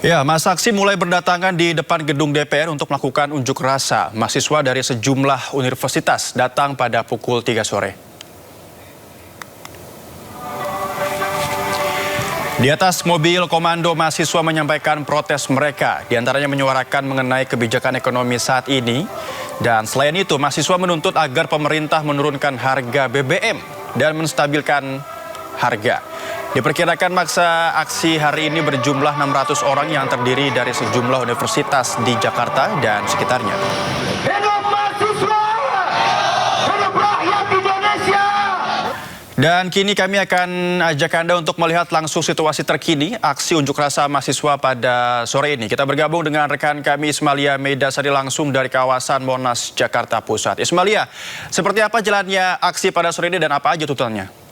Ya, masa aksi mulai berdatangan di depan gedung DPR untuk melakukan unjuk rasa. Mahasiswa dari sejumlah universitas datang pada pukul 3 sore. Di atas mobil komando mahasiswa menyampaikan protes mereka, diantaranya menyuarakan mengenai kebijakan ekonomi saat ini. Dan selain itu, mahasiswa menuntut agar pemerintah menurunkan harga BBM dan menstabilkan harga. Diperkirakan masa aksi hari ini berjumlah 600 orang yang terdiri dari sejumlah universitas di Jakarta dan sekitarnya. Hidup mahasiswa! Hidup rakyat Indonesia! Dan kini kami akan ajak Anda untuk melihat langsung situasi terkini aksi unjuk rasa mahasiswa pada sore ini. Kita bergabung dengan rekan kami Ismalia Meidasari langsung dari kawasan Monas, Jakarta Pusat. Ismalia, seperti apa jalannya aksi pada sore ini dan apa aja tuntutannya?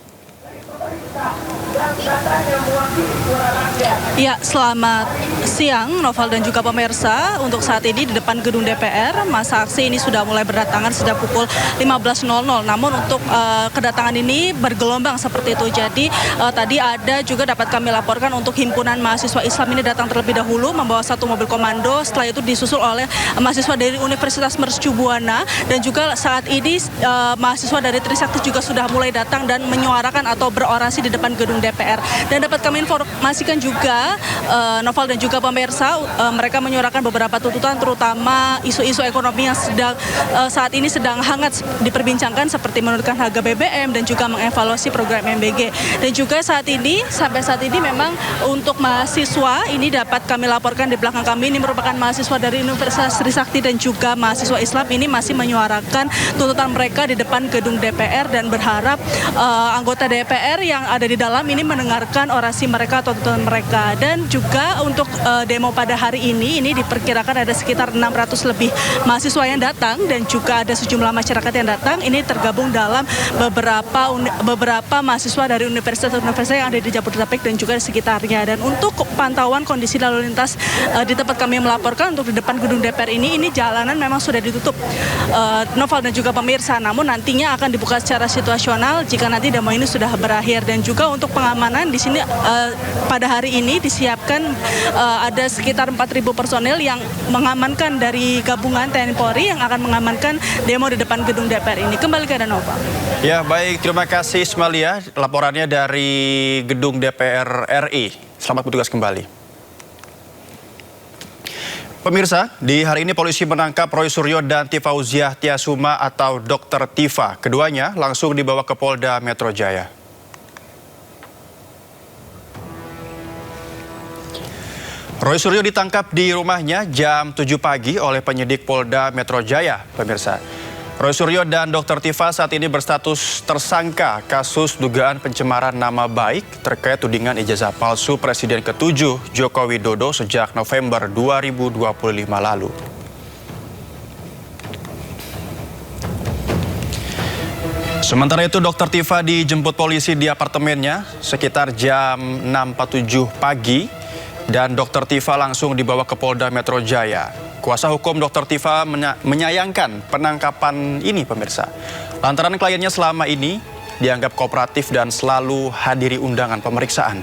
Ya, selamat siang Noval dan juga pemirsa. Untuk saat ini di depan gedung DPR, masa aksi ini sudah mulai berdatangan sejak pukul 15.00. Namun untuk kedatangan ini bergelombang seperti itu. Jadi tadi ada juga dapat kami laporkan untuk himpunan mahasiswa Islam ini datang terlebih dahulu membawa satu mobil komando. Setelah itu disusul oleh mahasiswa dari Universitas Mercu Buana, dan juga saat ini mahasiswa dari Trisakti juga sudah mulai datang dan menyuarakan atau berorasi di depan gedung DPR. Dan dapat kami informasikan juga Noval dan juga pemirsa, mereka menyuarakan beberapa tuntutan terutama isu-isu ekonomi yang saat ini sedang hangat diperbincangkan seperti menurunkan harga BBM dan juga mengevaluasi program MBG. Dan juga sampai saat ini memang untuk mahasiswa ini dapat kami laporkan di belakang kami ini merupakan mahasiswa dari Universitas Trisakti dan juga mahasiswa Islam ini masih menyuarakan tuntutan mereka di depan gedung DPR dan berharap anggota DPR yang ada di dalam ini mendengarkan orasi mereka atau tuntutan mereka. Dan juga untuk demo pada hari ini diperkirakan ada sekitar 600 lebih mahasiswa yang datang dan juga ada sejumlah masyarakat yang datang. Ini tergabung dalam beberapa mahasiswa dari universitas-universitas yang ada di Jabodetabek dan juga di sekitarnya. Dan untuk pantauan kondisi lalu lintas di tempat kami melaporkan untuk di depan gedung DPR ini jalanan memang sudah ditutup, Noval dan juga pemirsa. Namun nantinya akan dibuka secara situasional jika nanti demo ini sudah berakhir. Dan juga untuk pengamanan di sini pada hari ini disiapkan ada sekitar 4.000 personel yang mengamankan dari gabungan TNI Polri yang akan mengamankan demo di depan gedung DPR ini. Kembali ke Nova. Ya, baik, terima kasih Ismalia laporannya dari gedung DPR RI. Selamat bertugas kembali. Pemirsa, di hari ini polisi menangkap Roy Suryo dan Tifauziah Tiasuma atau Dr. Tifa. Keduanya langsung dibawa ke Polda Metro Jaya. Roy Suryo ditangkap di rumahnya jam 7 pagi oleh penyidik Polda Metro Jaya, pemirsa. Roy Suryo dan Dr. Tifa saat ini berstatus tersangka kasus dugaan pencemaran nama baik terkait tudingan ijazah palsu Presiden ke-7 Joko Widodo sejak November 2025 lalu. Sementara itu, Dr. Tifa dijemput polisi di apartemennya sekitar jam 6.47 pagi. Dan Dr. Tifa langsung dibawa ke Polda Metro Jaya. Kuasa hukum Dr. Tifa menyayangkan penangkapan ini, pemirsa. Lantaran kliennya selama ini dianggap kooperatif dan selalu hadiri undangan pemeriksaan.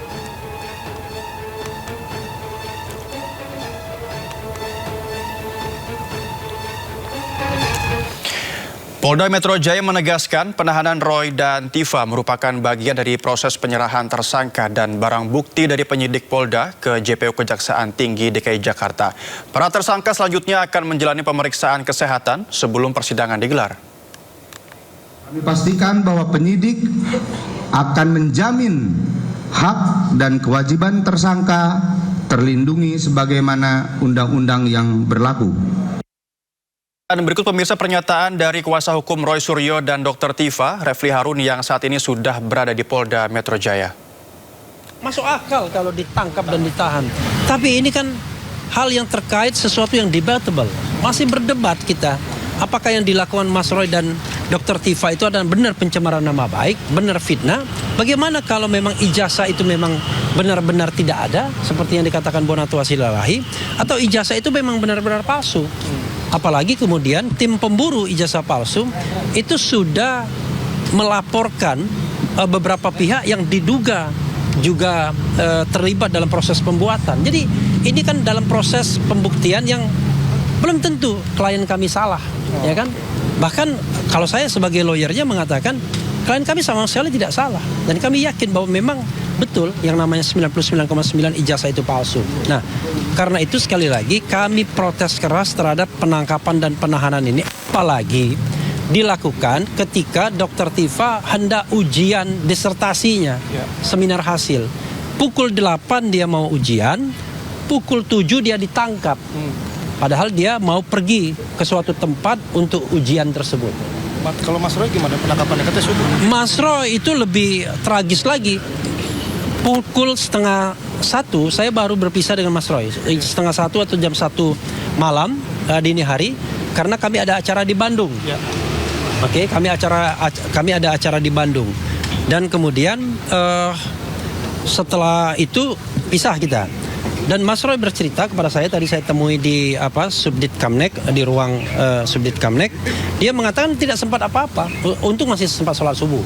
Polda Metro Jaya menegaskan penahanan Roy dan Tifa merupakan bagian dari proses penyerahan tersangka dan barang bukti dari penyidik Polda ke JPU Kejaksaan Tinggi DKI Jakarta. Para tersangka selanjutnya akan menjalani pemeriksaan kesehatan sebelum persidangan digelar. Kami pastikan bahwa penyidik akan menjamin hak dan kewajiban tersangka terlindungi sebagaimana undang-undang yang berlaku. Dan berikut pemirsa pernyataan dari kuasa hukum Roy Suryo dan Dr. Tifa, Refli Harun yang saat ini sudah berada di Polda Metro Jaya. Masuk akal kalau ditangkap dan ditahan. Tapi ini kan hal yang terkait sesuatu yang debatable. Masih berdebat kita. Apakah yang dilakukan Mas Roy dan Dr. Tifa itu adalah benar pencemaran nama baik, benar fitnah? Bagaimana kalau memang ijazah itu memang benar-benar tidak ada, seperti yang dikatakan Bonatua Silalahi, atau ijazah itu memang benar-benar palsu? Apalagi kemudian tim pemburu ijazah palsu itu sudah melaporkan beberapa pihak yang diduga juga terlibat dalam proses pembuatan. Jadi ini kan dalam proses pembuktian yang belum tentu klien kami salah, ya kan? Bahkan kalau saya sebagai lawyernya mengatakan klien kami sama sekali tidak salah, dan kami yakin bahwa memang betul yang namanya 99,9 ijazah itu palsu. Nah, karena itu sekali lagi kami protes keras terhadap penangkapan dan penahanan ini, apalagi dilakukan ketika Dr. Tifa hendak ujian disertasinya, seminar hasil. Pukul 8 dia mau ujian, pukul 7 dia ditangkap. Padahal dia mau pergi ke suatu tempat untuk ujian tersebut. Kalau Mas Roy gimana penangkapannya? Katanya subuh. Mas Roy itu lebih tragis lagi. Pukul 12:30 saya baru berpisah dengan Mas Roy. 12:30 atau jam 1 malam dini hari, karena kami ada acara di Bandung. Oke, kami ada acara di Bandung, dan kemudian setelah itu pisah kita. Dan Mas Roy bercerita kepada saya, tadi saya temui di Subdit Kamnek, di ruang Subdit Kamnek. Dia mengatakan tidak sempat apa-apa, untung masih sempat sholat subuh.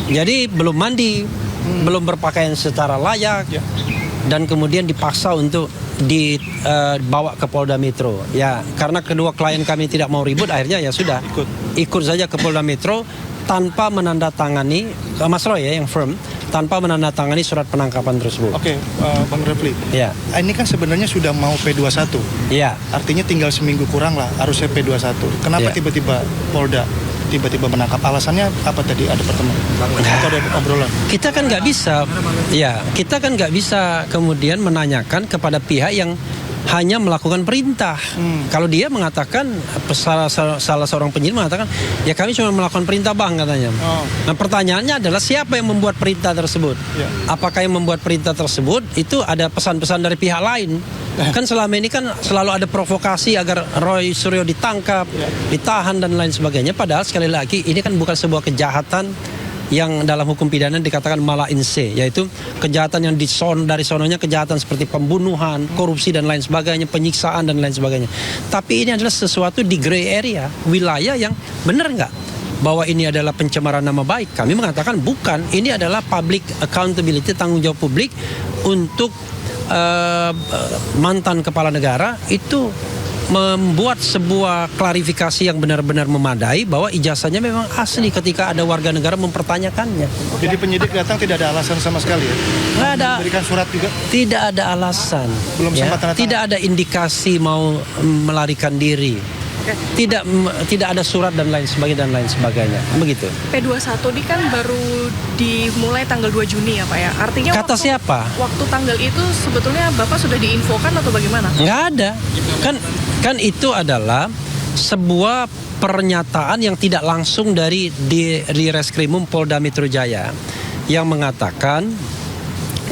Jadi belum mandi, belum berpakaian secara layak, dan kemudian dipaksa untuk dibawa ke Polda Metro. Ya, karena kedua klien kami tidak mau ribut, akhirnya ya sudah ikut saja ke Polda Metro tanpa menandatangani, Mas Roy ya yang firm, tanpa menandatangani surat penangkapan tersebut. Oke, Bang Refli. Ya. Ini kan sebenarnya sudah mau P21. Ya. Artinya tinggal seminggu kurang lah harusnya P21. Kenapa tiba-tiba Polda tiba-tiba menangkap? Alasannya apa tadi? Ada pertemuan atau ada obrolan? Kita kan nggak bisa kemudian menanyakan kepada pihak yang hanya melakukan perintah. Kalau dia mengatakan, salah seorang penyidik mengatakan, ya kami cuma melakukan perintah bang, katanya. Nah, pertanyaannya adalah siapa yang membuat perintah tersebut? Apakah yang membuat perintah tersebut itu ada pesan-pesan dari pihak lain? Kan selama ini kan selalu ada provokasi agar Roy Suryo ditangkap, ditahan dan lain sebagainya. Padahal sekali lagi ini kan bukan sebuah kejahatan yang dalam hukum pidana dikatakan mala in se, yaitu kejahatan yang dari sononya kejahatan seperti pembunuhan, korupsi dan lain sebagainya, penyiksaan dan lain sebagainya. Tapi ini adalah sesuatu di gray area, wilayah yang benar nggak bahwa ini adalah pencemaran nama baik? Kami mengatakan bukan, ini adalah public accountability, tanggung jawab publik untuk mantan kepala negara itu membuat sebuah klarifikasi yang benar-benar memadai bahwa ijazahnya memang asli ketika ada warga negara mempertanyakannya. Jadi penyidik datang tidak ada alasan sama sekali ya? Nggak ada. Memberikan surat juga? Tidak ada alasan. Belum sempat tanda tangan? Tidak ada indikasi mau melarikan diri. Tidak ada surat dan lain sebagainya. Begitu. P21 ini kan baru dimulai tanggal 2 Juni ya Pak ya. Artinya kata siapa? Waktu tanggal itu sebetulnya Bapak sudah diinfokan atau bagaimana? Nggak ada. Kan itu adalah sebuah pernyataan yang tidak langsung dari di Reskrimum Polda Metro Jaya yang mengatakan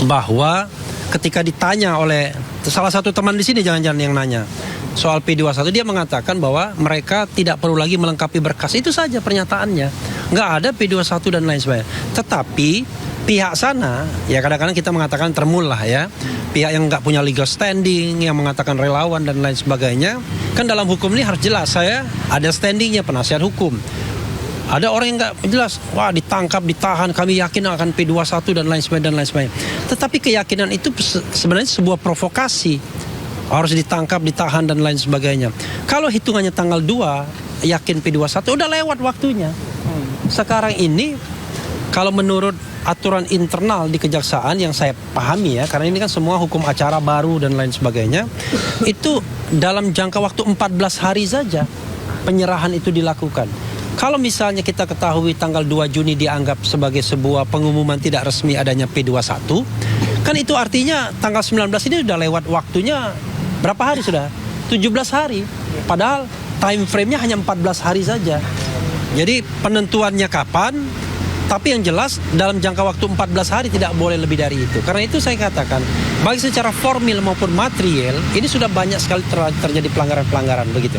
bahwa ketika ditanya oleh salah satu teman di sini, jangan-jangan yang nanya soal P21, dia mengatakan bahwa mereka tidak perlu lagi melengkapi berkas. Itu saja pernyataannya. Nggak ada P21 dan lain sebagainya. Tetapi pihak sana, ya kadang-kadang kita mengatakan termul lah ya, pihak yang nggak punya legal standing, yang mengatakan relawan dan lain sebagainya. Kan dalam hukum ini harus jelas, saya ada standingnya penasihat hukum. Ada orang yang nggak jelas, wah ditangkap, ditahan, kami yakin akan P21 dan lain sebagainya. Tetapi keyakinan itu sebenarnya sebuah provokasi. Harus ditangkap, ditahan dan lain sebagainya. Kalau hitungannya tanggal 2 yakin P21 udah lewat waktunya. Sekarang ini kalau menurut aturan internal di kejaksaan yang saya pahami ya, karena ini kan semua hukum acara baru dan lain sebagainya, itu dalam jangka waktu 14 hari saja penyerahan itu dilakukan. Kalau misalnya kita ketahui tanggal 2 Juni dianggap sebagai sebuah pengumuman tidak resmi adanya P21, kan itu artinya tanggal 19 ini sudah lewat waktunya. Berapa hari sudah? 17 hari. Padahal time frame-nya hanya 14 hari saja. Jadi penentuannya kapan? Tapi yang jelas dalam jangka waktu 14 hari tidak boleh lebih dari itu. Karena itu saya katakan, baik secara formil maupun material, ini sudah banyak sekali terjadi pelanggaran-pelanggaran begitu.